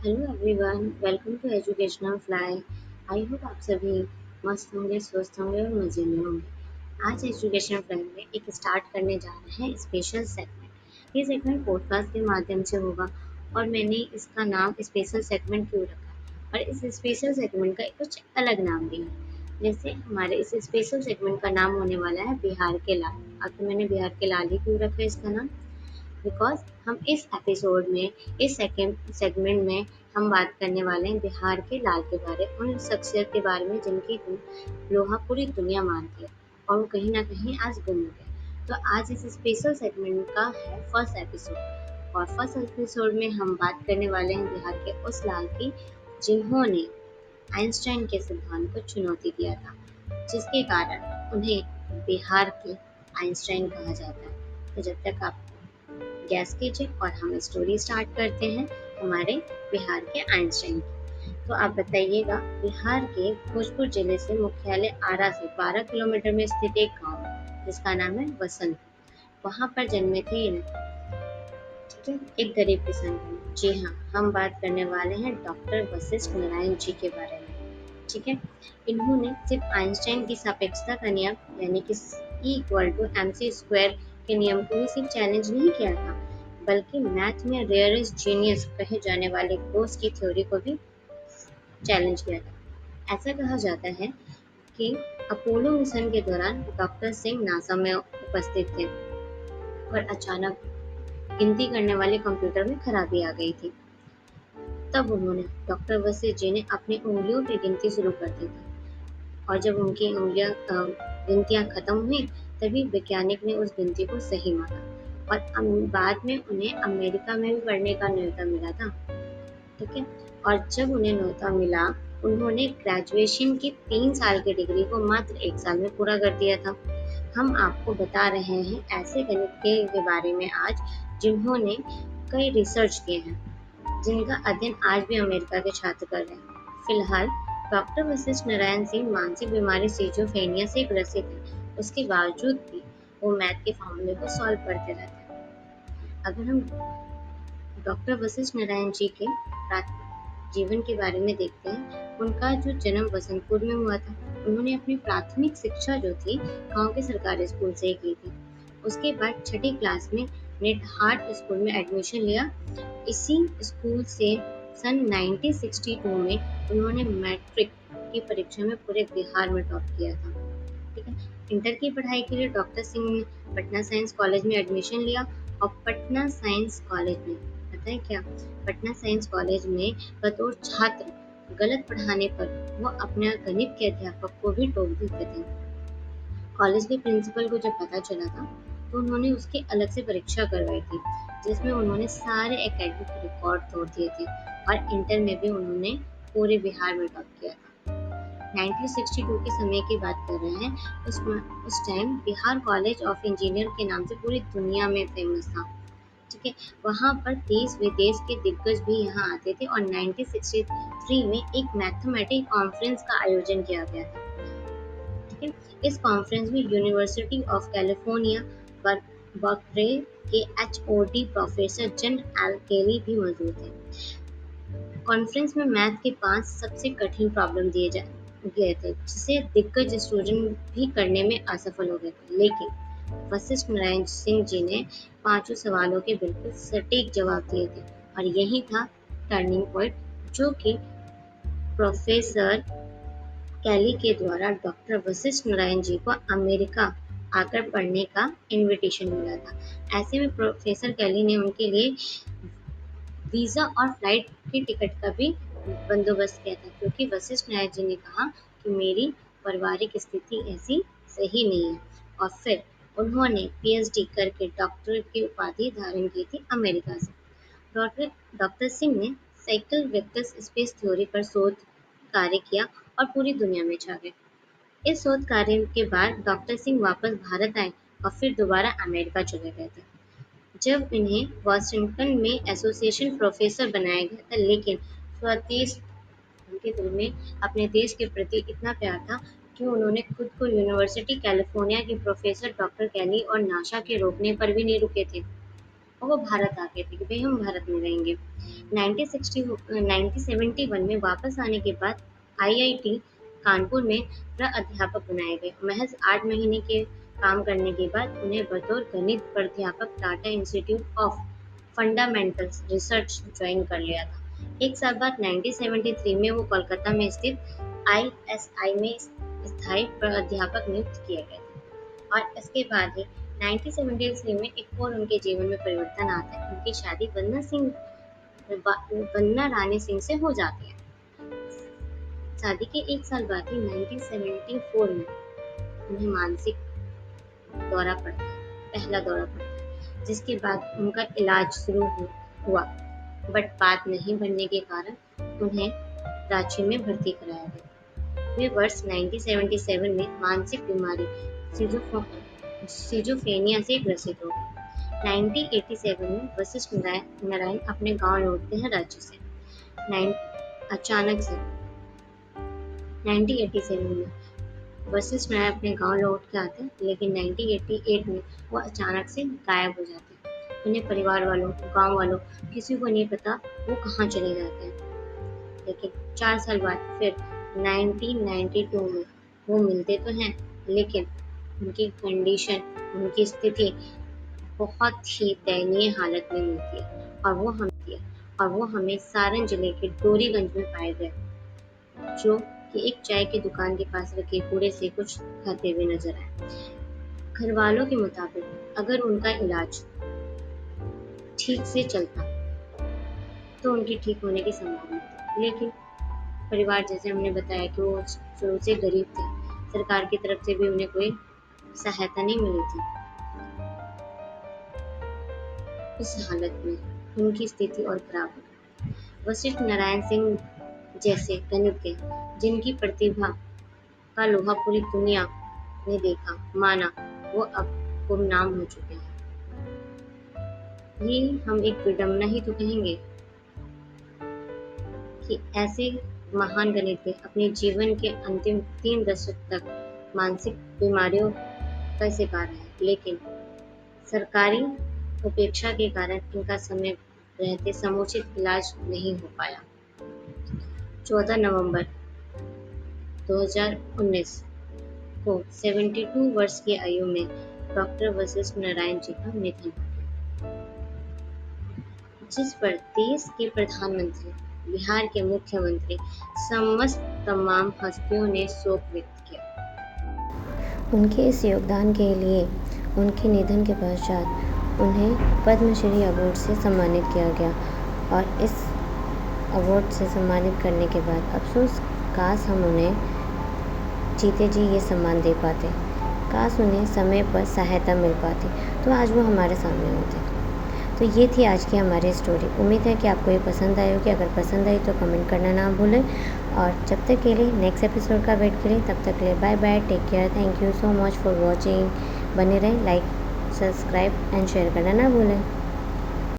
Hello everyone, welcome to educational fly. I hope आप सभी मस्त होंगे, स्वस्थ होंगे और मज़े में होंगे। आज एजुकेशनल फ्लाई में एक स्टार्ट करने जा रहे हैं स्पेशल सेगमेंट। ये सेगमेंट पॉडकास्ट के माध्यम से होगा और मैंने इसका नाम स्पेशल सेगमेंट क्यों रखा और इस स्पेशल सेगमेंट का कुछ अलग नाम भी है। जैसे हमारे इस स्पेशल सेगमेंट का नाम होने वाला है बिहार के लाल। आखिर मैंने बिहार के लाल ही क्यों रखा है इसका नाम? बिकॉज हम इस एपिसोड में इस सेकेंड सेगमेंट में हम बात करने वाले हैं बिहार के लाल के बारे उन शख्सियत के बारे में जिनकी लोहा पूरी दुनिया मानती है और वो कहीं ना कहीं आज गुम हो गए। तो आज इस स्पेशल सेगमेंट का है फर्स्ट एपिसोड और फर्स्ट एपिसोड में हम बात करने वाले हैं बिहार के उस लाल की जिन्होंने आइंस्टाइन के सिद्धांत को चुनौती दिया था, जिसके कारण उन्हें बिहार के आइंस्टाइन कहा जाता है। तो जब तक आप गैस कीजिए और हम स्टोरी स्टार्ट करते हैं हमारे बिहार के आइंस्टाइन की। तो आप बताइएगा, बिहार के भोजपुर जिले से मुख्यालय आरा से 12 किलोमीटर में स्थित एक गांव है जिसका नाम है वसंत। वहां पर जन्मे थे ये, ठीक है, एक गरीब किसान थे। जी हाँ, हम बात करने वाले हैं डॉक्टर वशिष्ठ नारायण जी के बारे में। ठीक है, इन्होंने सिर्फ आइंस्टाइन की सापेक्षता का नियम यानी कि E=mc² के नियम को ही सिर्फ चैलेंज नहीं किया था, बल्कि मैथ में रेयरेस्ट जीनियस कहे जाने वाले गोस की थ्योरी को भी चैलेंज किया था। ऐसा कहा जाता है कि अपोलो मिशन के दौरान डॉक्टर सिंह नासा में उपस्थित थे और अचानक गिनती करने वाले कंप्यूटर में खराबी आ गई थी। तब उन्होंने डॉक्टर वशिष्ठ जी ने अपनी उंगलियों की गिनती शुरू कर दी थी और जब उनकी गिनतियां खत्म हुई तभी वैज्ञानिक ने उस गिनती को सही माना और बाद में उन्हें अमेरिका में भी पढ़ने का न्योता मिला था। ठीक है, और जब उन्हें न्योता मिला उन्होंने ग्रेजुएशन की 3 साल की डिग्री को मात्र 1 साल में पूरा कर दिया था। हम आपको बता रहे हैं ऐसे गणितज्ञ के बारे में आज जिन्होंने कई रिसर्च किए हैं, जिनका अध्ययन आज भी अमेरिका के छात्र कर रहे हैं। फिलहाल डॉक्टर वशिष्ठ नारायण सिंह मानसिक बीमारी सिजोफ्रेनिया से ग्रसित हैं। उसके बावजूद भी वो मैथ के फॉर्मूले को सॉल्व करते रहते हैं। अगर हम डॉक्टर वशिष्ठ नारायण जी के जीवन के बारे में देखते हैं, उनका जो जन्म बसंतपुर में हुआ था। उन्होंने अपनी प्राथमिक शिक्षा जो थी गांव के सरकारी स्कूल से ही की थी। उसके बाद छठी क्लास में नेट हार्ट स्कूल में एडमिशन लिया। इसी स्कूल से सन 1962 में उन्होंने मैट्रिक की परीक्षा में पूरे बिहार में टॉप किया था। ठीक है, इंटर की पढ़ाई के लिए डॉक्टर सिंह ने पटना साइंस कॉलेज में एडमिशन लिया और पटना साइंस कॉलेज में, पता है क्या, पटना साइंस कॉलेज में बतौर छात्र गलत पढ़ाने पर वो अपने गणित के अध्यापक को भी टोक देते थे। कॉलेज के प्रिंसिपल को जब पता चला था तो उन्होंने उसकी अलग से परीक्षा करवाई थी, जिसमें उन्होंने सारे एकेडमिक रिकॉर्ड तोड़ दिए थे और इंटर में भी उन्होंने पूरे बिहार में टॉप किया था। 1962 के समय की बात कर रहे हैं। उस time Bihar college of engineer के नाम से पूरी दुनिया में फेमस था। ठीक है, वहाँ पर देश विदेश के दिग्गज भी यहाँ आते थे और 1963 में एक मैथमेटिक्स कॉन्फ्रेंस का आयोजन किया गया था। ठीक है, इस कॉन्फ्रेंस में यूनिवर्सिटी ऑफ कैलिफोर्निया बर्कले के HOD प्रोफेसर जन एल केली भी मौजूद थे। कॉन्फ्रेंस में मैथ के 5 सबसे कठिन प्रॉब्लम दिए गए थे, जिसे दिग्गज स्टूडेंट भी करने में असफल हो गए थे, लेकिन वशिष्ठ नारायण सिंह जी ने पांचों सवालों के बिल्कुल सटीक जवाब दिए थे और यही था टर्निंग पॉइंट, जो कि प्रोफेसर कैली के द्वारा डॉक्टर वशिष्ठ नारायण जी को अमेरिका आकर पढ़ने का इनविटेशन मिला था। ऐसे में प्रोफेसर कैली ने उनके लिए वीजा और फ्लाइट की टिकट का भी बंदोबस्त किया था, क्योंकि वशिष्ठ नारायण जी ने कहा कि मेरी पारिवारिक स्थिति ऐसी सही नहीं है और फिर उन्होंने PhD करके डॉक्टरेट की उपाधि धारण की थी अमेरिका से। डॉक्टर डॉक्टर सिंह ने साइकिल वेक्टर स्पेस थ्योरी पर शोध कार्य किया और पूरी दुनिया में छा गए। इस शोध कार्य के बाद डॉक्टर सिंह वापस भारत आए और फिर दोबारा अमेरिका चले गए थे, जब इन्हें वाशिंगटन में एसोसिएशन प्रोफेसर बनाया गया था। लेकिन स्वदेश, उनके दिल में अपने देश के प्रति इतना प्यार था कि उन्होंने खुद को यूनिवर्सिटी कैलिफोर्निया के प्रोफेसर डॉक्टर कैली और नासा के रोकने पर भी नहीं रुके थे। और वो भारत आ गए थे कि भाई हम भारत में रहेंगे। 1971 में वापस आने के बाद आईआईटी कानपुर में प्राध्यापक बनाए गए। महज 8 महीने के काम करने के बाद उन्हें बतौर गणित प्राध्यापक Tata institute of fundamentals research join कर लिया था। एक साल बाद 1973 में वो कोलकाता में स्थित आईएसआई में स्थायी प्राध्यापक नियुक्त किए गए थे। और इसके बाद ही 1973 में एक और उनके जीवन में परिवर्तन आता है। उनकी शादी वंदना रानी सिंह से हो जाती है। शादी के एक साल बाद ही 1974 में उन्हें मानसिक दौरा पड़ता है, पहला दौरा पड़ता है, जिसके बाद उनका इलाज शुरू हुआ, बट बात नहीं बनने के कारण उन्हें रांची में भर्ती कराया गया। वे वर्ष 1977 में मानसिक बीमारी सिजोफ्रेनिया से ग्रसित हो गए। 1987 में वशिष्ठ नारायण अपने गांव लौटते हैं राज्य से। अचानक से 1987 में वशिष्ठ नारायण अपने गांव लौट के आते हैं, लेकिन 1988 में वो अचानक से गायब हो जाते हैं। उन्हें परिवार वालों, गांव वालों, किसी को नहीं पता वो कहाँ चले जाते हैं। लेकिन 4 साल बाद फिर 1992 में वो मिलते तो हैं, लेकिन उनकी कंडीशन, उनकी स्थिति बहुत ही दयनीय हालत में मिलती है और वो हमें सारण जिले के डोरीगंज में पाए गए, जो कि एक चाय की दुकान के पास रखे कूड़े से कुछ खाते हुए नजर आए। घर वालों के मुताबिक अगर उनका इलाज ठीक से चलता तो उनके ठीक होने की संभावना थी, लेकिन परिवार, जैसे हमने बताया कि वो शुरू से गरीब थे, सरकार की तरफ से भी उन्हें कोई सहायता नहीं मिली थी। इस हालत में उनकी स्थिति और खराब हो गई। वशिष्ठ नारायण सिंह जैसे गणितज्ञ, जिनकी प्रतिभा का लोहा पूरी दुनिया ने देखा, माना, वो अब गुमनाम हो चुके हैं। ये हम एक विडंबना ही तो कहेंगे कि ऐसे महान गणितज्ञ अपने जीवन के अंतिम 3 दशक तक मानसिक बीमारियों का शिकार रहे, लेकिन सरकारी उपेक्षा के कारण इनका समय रहते समुचित इलाज नहीं हो पाया। 14 नवंबर 2019 को 72 वर्ष की आयु में डॉक्टर वशिष्ठ नारायण जी का निधन हो गया, जिस पर देश के प्रधानमंत्री, बिहार के मुख्यमंत्री, समस्त तमाम हस्तियों ने शोक व्यक्त किया। उनके इस योगदान के लिए उनके निधन के पश्चात उन्हें पद्मश्री अवार्ड से सम्मानित किया गया और इस अवार्ड से सम्मानित करने के बाद अफसोस, काश हम उन्हें जीते जी ये सम्मान दे पाते, काश उन्हें समय पर सहायता मिल पाती, तो आज वो हमारे सामने होते। तो ये थी आज की हमारी स्टोरी। उम्मीद है कि आपको ये पसंद आई होगी। अगर पसंद आई तो कमेंट करना ना भूलें और जब तक के लिए नेक्स्ट एपिसोड का वेट करें, तब तक के लिए bye bye, take care, thank you so much for watching. बने रहें, लाइक, सब्सक्राइब एंड शेयर करना ना भूलें।